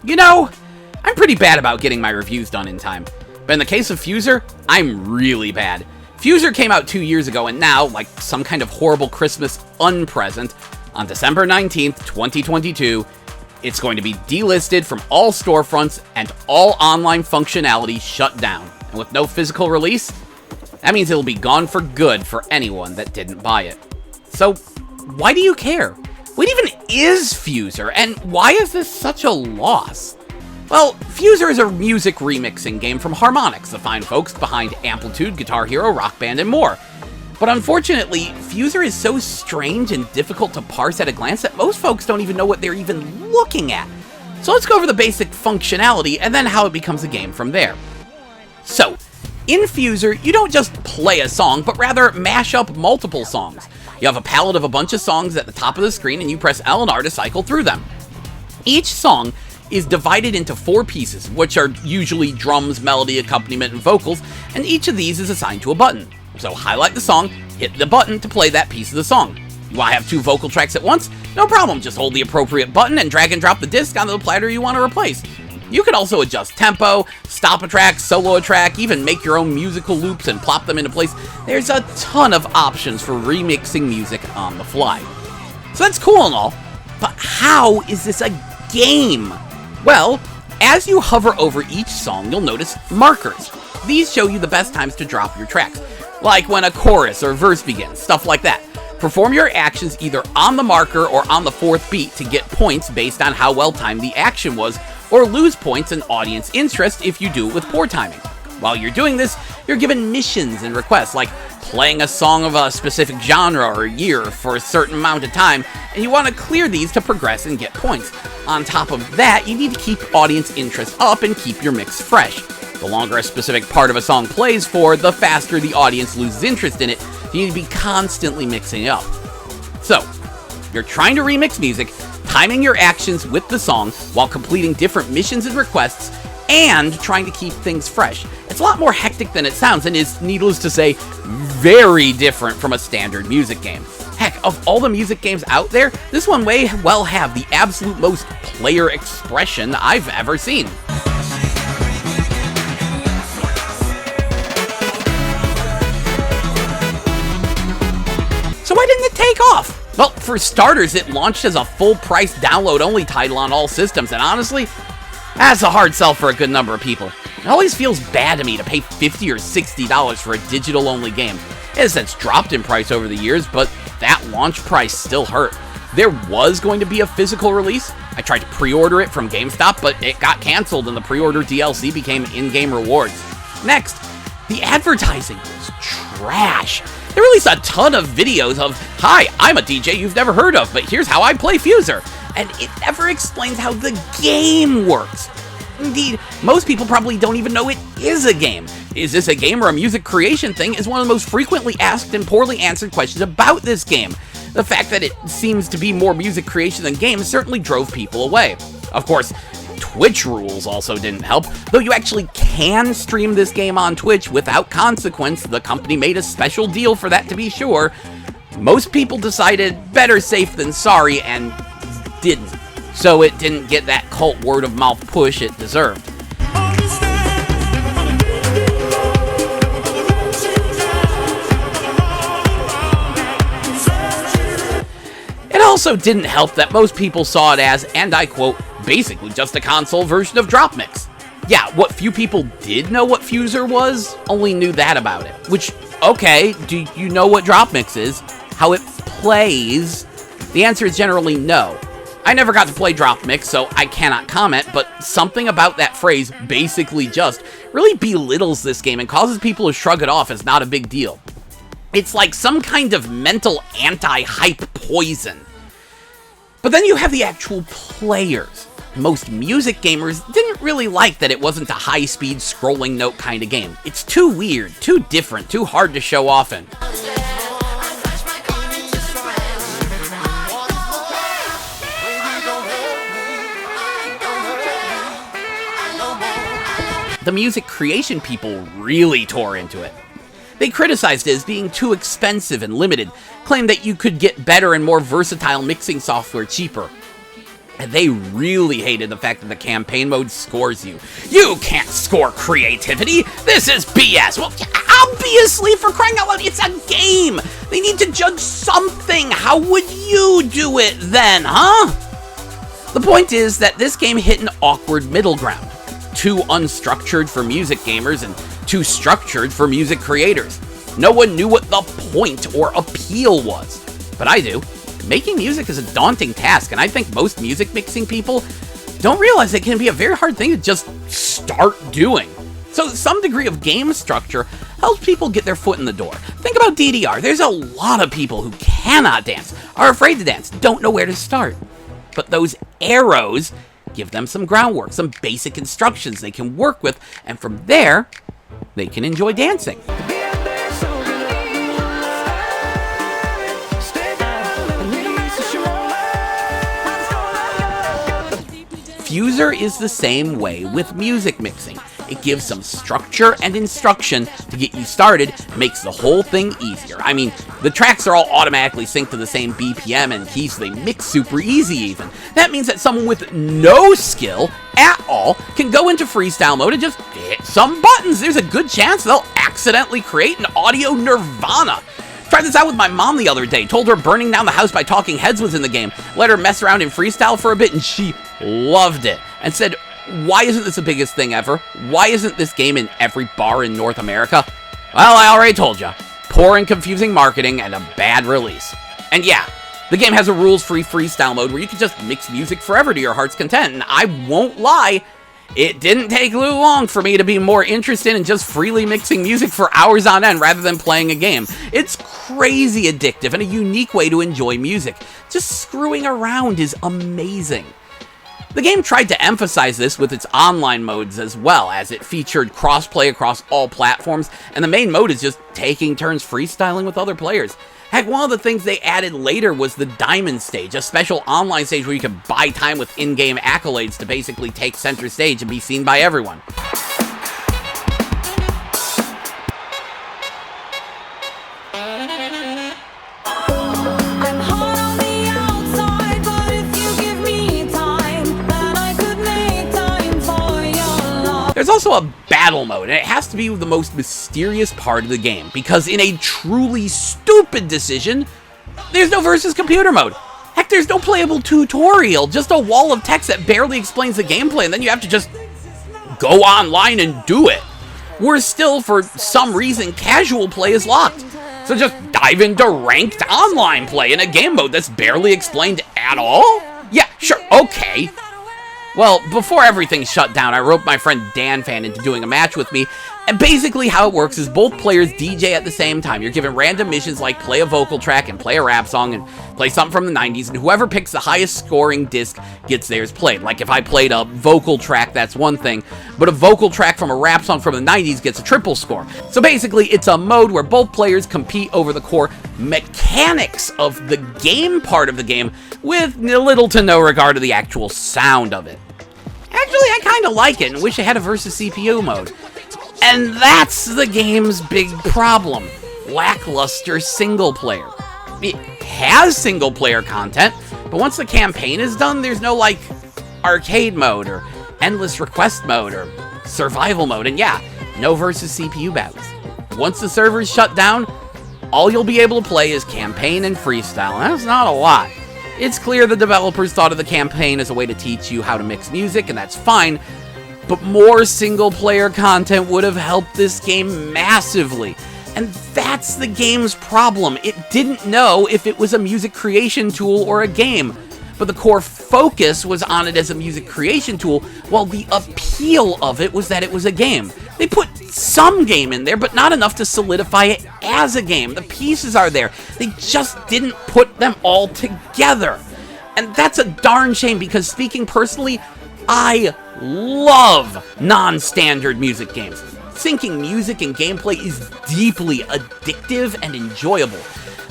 You know, I'm pretty bad about getting my reviews done in time. But in the case of FUSER, I'm really bad. FUSER came out 2 years ago, and now, like some kind of horrible Christmas unpresent, on December 19th, 2022, it's going to be delisted from all storefronts and all online functionality shut down. And with no physical release, that means it'll be gone for good for anyone that didn't buy it. So, why do you care? What even is FUSER, and why is this such a loss? Well, FUSER is a music remixing game from Harmonix, the fine folks behind Amplitude, Guitar Hero, Rock Band, and more. But unfortunately, FUSER is so strange and difficult to parse at a glance that most folks don't even know what they're even looking at. So let's go over the basic functionality and then how it becomes a game from there. So, in FUSER, you don't just play a song, but rather mash up multiple songs. You have a palette of a bunch of songs at the top of the screen, and you press L and R to cycle through them. Each song is divided into 4 pieces, which are usually drums, melody, accompaniment, and vocals, and each of these is assigned to a button. So highlight the song, hit the button to play that piece of the song. You want to have 2 vocal tracks at once? No problem, just hold the appropriate button and drag and drop the disc onto the platter you want to replace. You can also adjust tempo, stop a track, solo a track, even make your own musical loops and plop them into place. There's a ton of options for remixing music on the fly. So that's cool and all, but how is this a game? Well, as you hover over each song, you'll notice markers. These show you the best times to drop your tracks, like when a chorus or verse begins, stuff like that. Perform your actions either on the marker or on the 4th beat to get points based on how well timed the action was, or lose points and audience interest if you do it with poor timing. While you're doing this, you're given missions and requests, like playing a song of a specific genre or year for a certain amount of time, and you want to clear these to progress and get points. On top of that, you need to keep audience interest up and keep your mix fresh. The longer a specific part of a song plays for, the faster the audience loses interest in it. You need to be constantly mixing it up. So, you're trying to remix music, timing your actions with the song while completing different missions and requests, and trying to keep things fresh. It's a lot more hectic than it sounds, and is, needless to say, very different from a standard music game. Heck, of all the music games out there, this one may well have the absolute most player expression I've ever seen. So why didn't it take off? Well, for starters, it launched as a full-price download-only title on all systems, and honestly, that's a hard sell for a good number of people. It always feels bad to me to pay $50 or $60 for a digital-only game. It has since dropped in price over the years, but that launch price still hurt. There was going to be a physical release. I tried to pre-order it from GameStop, but it got canceled and the pre-order DLC became in-game rewards. Next, the advertising was trash. They released a ton of videos of, "Hi, I'm a DJ you've never heard of, but here's how I play FUSER," and it never explains how the game works. Indeed, most people probably don't even know it is a game. Is this a game or a music creation thing is one of the most frequently asked and poorly answered questions about this game. The fact that it seems to be more music creation than games certainly drove people away. Of course, Twitch rules also didn't help. Though you actually can stream this game on Twitch without consequence, the company made a special deal for that to be sure. Most people decided better safe than sorry and didn't. So it didn't get that cult word-of-mouth push it deserved. It also didn't help that most people saw it as, and I quote, basically just a console version of DropMix. Yeah, what few people did know what FUSER was, only knew that about it. Which, okay, do you know what DropMix is? How it plays? The answer is generally no. I never got to play DropMix, so I cannot comment, but something about that phrase, basically just, really belittles this game and causes people to shrug it off as not a big deal. It's like some kind of mental anti-hype poison. But then you have the actual players. Most music gamers didn't really like that it wasn't a high-speed scrolling note kind of game. It's too weird, too different, too hard to show off in. The music creation people really tore into it. They criticized it as being too expensive and limited, claimed that you could get better and more versatile mixing software cheaper. And they really hated the fact that the campaign mode scores you. You can't score creativity! This is BS! Well, obviously, for crying out loud, it's a game! They need to judge something! How would you do it then, huh? The point is that this game hit an awkward middle ground. Too unstructured for music gamers and too structured for music creators. No one knew what the point or appeal was. But I do. Making music is a daunting task, and I think most music mixing people don't realize it can be a very hard thing to just start doing. So some degree of game structure helps people get their foot in the door. Think about DDR. There's a lot of people who cannot dance, are afraid to dance, don't know where to start. But those arrows give them some groundwork, some basic instructions they can work with, and from there, they can enjoy dancing. FUSER is the same way with music mixing. It gives some structure and instruction to get you started, makes the whole thing easier. I mean, the tracks are all automatically synced to the same BPM and keys, so they mix super easy even. That means that someone with no skill at all can go into freestyle mode and just hit some buttons. There's a good chance they'll accidentally create an audio nirvana. Tried this out with my mom the other day. Told her Burning Down the House by Talking Heads was in the game. Let her mess around in freestyle for a bit, and she loved it. And said, why isn't this the biggest thing ever? Why isn't this game in every bar in North America? Well, I already told ya. Poor and confusing marketing and a bad release. And yeah, the game has a rules-free freestyle mode where you can just mix music forever to your heart's content. And I won't lie, it didn't take too long for me to be more interested in just freely mixing music for hours on end rather than playing a game. It's crazy addictive and a unique way to enjoy music. Just screwing around is amazing. The game tried to emphasize this with its online modes as well, as it featured crossplay across all platforms, and the main mode is just taking turns freestyling with other players. Heck, one of the things they added later was the Diamond Stage, a special online stage where you could buy time with in-game accolades to basically take center stage and be seen by everyone. There's also a battle mode, and it has to be the most mysterious part of the game, because in a truly stupid decision, there's no versus computer mode. Heck, there's no playable tutorial, just a wall of text that barely explains the gameplay, and then you have to just go online and do it. Worse still, for some reason, casual play is locked. So just dive into ranked online play in a game mode that's barely explained at all? Yeah, sure, okay. Well, before everything shut down, I roped my friend Dan Fan into doing a match with me, and basically how it works is both players DJ at the same time. You're given random missions like play a vocal track and play a rap song and play something from the 90s, and whoever picks the highest scoring disc gets theirs played. Like if I played a vocal track, that's one thing, but a vocal track from a rap song from the 90s gets a triple score. So basically, it's a mode where both players compete over the core mechanics of the game part of the game with little to no regard to the actual sound of it. Actually, I kind of like it and wish it had a versus CPU mode. And that's the game's big problem. Lackluster single player. It has single player content, but once the campaign is done, there's no like arcade mode or endless request mode or survival mode. And yeah, no versus CPU battles. Once the servers shut down, all you'll be able to play is Campaign and Freestyle, and that's not a lot. It's clear the developers thought of the campaign as a way to teach you how to mix music, and that's fine, but more single-player content would have helped this game massively. And that's the game's problem. It didn't know if it was a music creation tool or a game, but the core focus was on it as a music creation tool, while the appeal of it was that it was a game. They put some game in there, but not enough to solidify it as a game. The pieces are there. They just didn't put them all together. And that's a darn shame, because speaking personally, I love non-standard music games. Syncing music and gameplay is deeply addictive and enjoyable.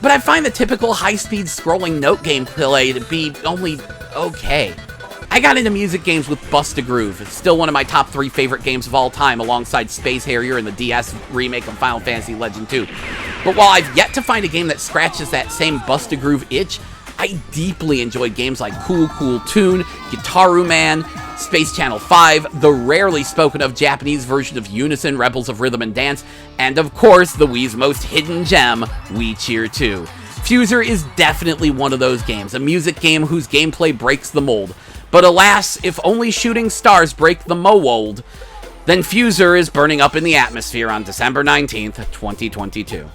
But I find the typical high-speed scrolling note gameplay to be only okay. I got into music games with Bust-A-Groove. It's still one of my top 3 favorite games of all time, alongside Space Harrier and the DS remake of Final Fantasy Legend 2. But while I've yet to find a game that scratches that same Bust-A-Groove itch, I deeply enjoyed games like Cool Cool Tune, Gitaru Man, Space Channel 5, the rarely spoken of Japanese version of Unison, Rebels of Rhythm and Dance, and of course the Wii's most hidden gem, Wii Cheer 2. FUSER is definitely one of those games, a music game whose gameplay breaks the mold. But alas, if only shooting stars break the mold, then FUSER is burning up in the atmosphere on December 19th, 2022.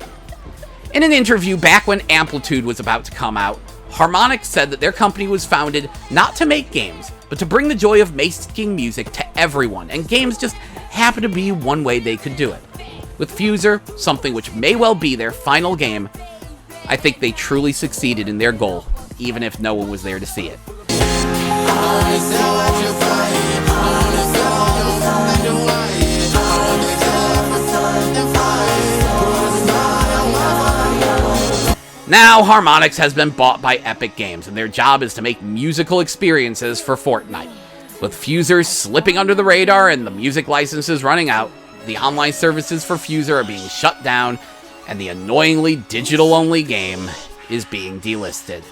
In an interview back when Amplitude was about to come out, Harmonix said that their company was founded not to make games, but to bring the joy of making music to everyone, and games just happen to be one way they could do it. With FUSER, something which may well be their final game, I think they truly succeeded in their goal, even if no one was there to see it. Now, Harmonix has been bought by Epic Games, and their job is to make musical experiences for Fortnite. With FUSER slipping under the radar and the music licenses running out, the online services for FUSER are being shut down, and the annoyingly digital-only game is being delisted.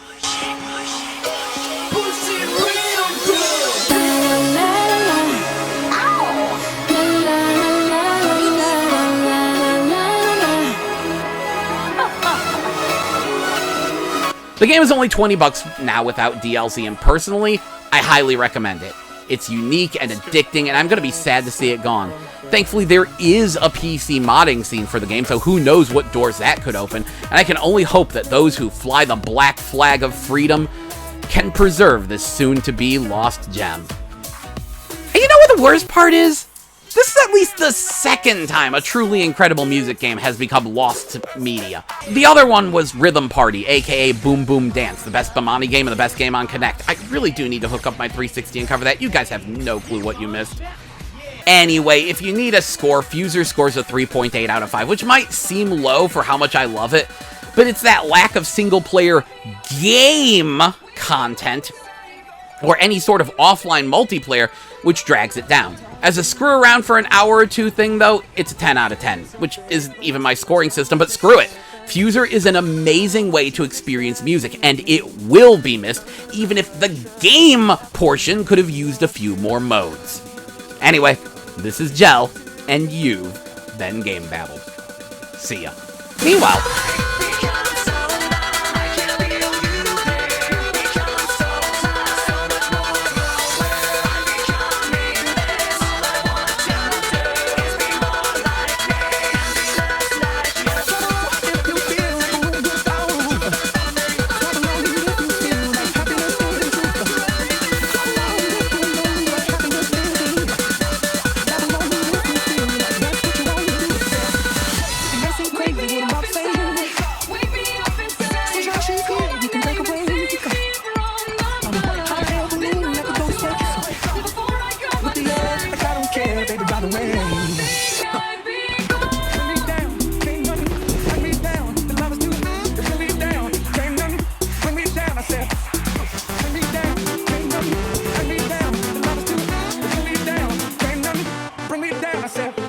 The game is only $20 now without DLC, and personally, I highly recommend it. It's unique and addicting, and I'm going to be sad to see it gone. Thankfully, there is a PC modding scene for the game, so who knows what doors that could open, and I can only hope that those who fly the black flag of freedom can preserve this soon-to-be lost gem. And you know what the worst part is? This is at least the second time a truly incredible music game has become lost to media. The other one was Rhythm Party, aka Boom Boom Dance, the best Bamani game and the best game on Kinect. I really do need to hook up my 360 and cover that. You guys have no clue what you missed. Anyway, if you need a score, FUSER scores a 3.8 out of 5, which might seem low for how much I love it, but it's that lack of single-player game content or any sort of offline multiplayer which drags it down. As a screw around for an hour or two thing, though, it's a 10 out of 10, which isn't even my scoring system, but screw it. FUSER is an amazing way to experience music, and it will be missed, even if the game portion could have used a few more modes. Anyway, this is Gel, and you've been Game Babbled. See ya. Meanwhile,